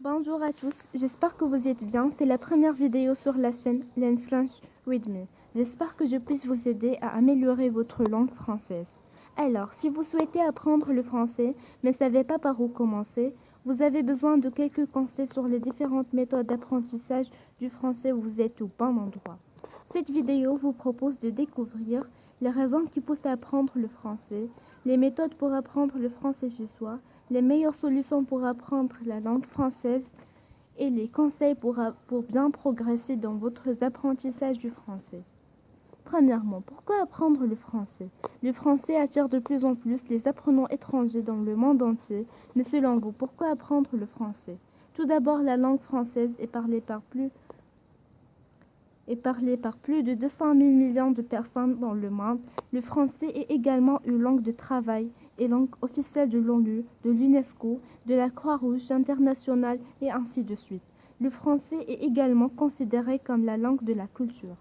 Bonjour à tous, j'espère que vous êtes bien. C'est la première vidéo sur la chaîne Learn French with me. J'espère que je puisse vous aider à améliorer votre langue française. Alors, si vous souhaitez apprendre le français mais ne savez pas par où commencer, vous avez besoin de quelques conseils sur les différentes méthodes d'apprentissage du français où vous êtes au bon endroit. Cette vidéo vous propose de découvrir les raisons qui poussent à apprendre le français, les méthodes pour apprendre le français chez soi, les meilleures solutions pour apprendre la langue française et les conseils pour bien progresser dans votre apprentissage du français. Premièrement, pourquoi apprendre le français? Le français attire de plus en plus les apprenants étrangers dans le monde entier, mais selon vous, pourquoi apprendre le français? Tout d'abord, la langue française est parlé par plus de 200 000 millions de personnes dans le monde. Le français est également une langue de travail et langue officielle de l'ONU, de l'UNESCO, de la Croix-Rouge internationale et ainsi de suite. Le français est également considéré comme la langue de la culture.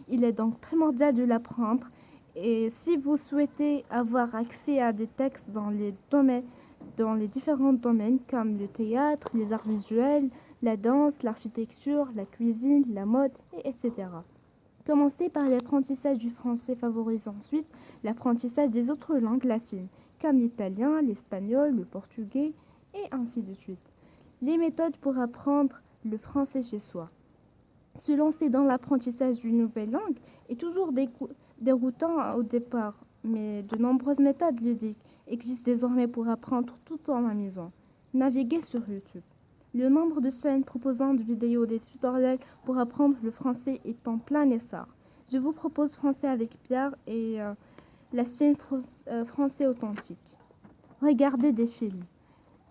Il est donc primordial de l'apprendre et si vous souhaitez avoir accès à des textes dans les différents domaines comme le théâtre, les arts visuels, la danse, l'architecture, la cuisine, la mode, etc. Commencez par l'apprentissage du français, favorise ensuite l'apprentissage des autres langues latines, comme l'italien, l'espagnol, le portugais, et ainsi de suite. Les méthodes pour apprendre le français chez soi. Se lancer dans l'apprentissage d'une nouvelle langue est toujours déroutant au départ, mais de nombreuses méthodes ludiques existent désormais pour apprendre tout en la maison. Naviguez sur YouTube. Le nombre de chaînes proposant des vidéos, des tutoriels pour apprendre le français est en plein essor. Je vous propose Français avec Pierre et la chaîne Français authentique. Regardez des films.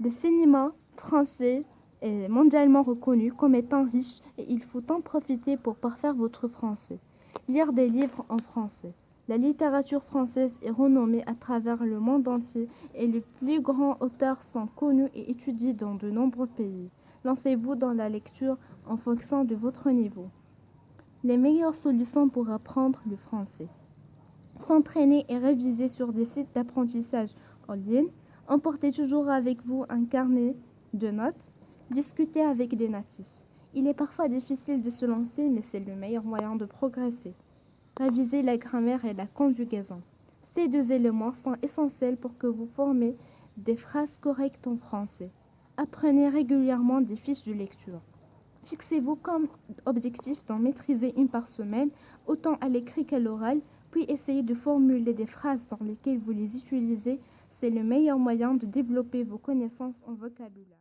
Le cinéma français est mondialement reconnu comme étant riche et il faut en profiter pour parfaire votre français. Lire des livres en français. La littérature française est renommée à travers le monde entier et les plus grands auteurs sont connus et étudiés dans de nombreux pays. Lancez-vous dans la lecture en fonction de votre niveau. Les meilleures solutions pour apprendre le français. S'entraîner et réviser sur des sites d'apprentissage en ligne. Emportez toujours avec vous un carnet de notes. Discutez avec des natifs. Il est parfois difficile de se lancer, mais c'est le meilleur moyen de progresser. Révisez la grammaire et la conjugaison. Ces deux éléments sont essentiels pour que vous formiez des phrases correctes en français. Apprenez régulièrement des fiches de lecture. Fixez-vous comme objectif d'en maîtriser une par semaine, autant à l'écrit qu'à l'oral, puis essayez de formuler des phrases dans lesquelles vous les utilisez. C'est le meilleur moyen de développer vos connaissances en vocabulaire.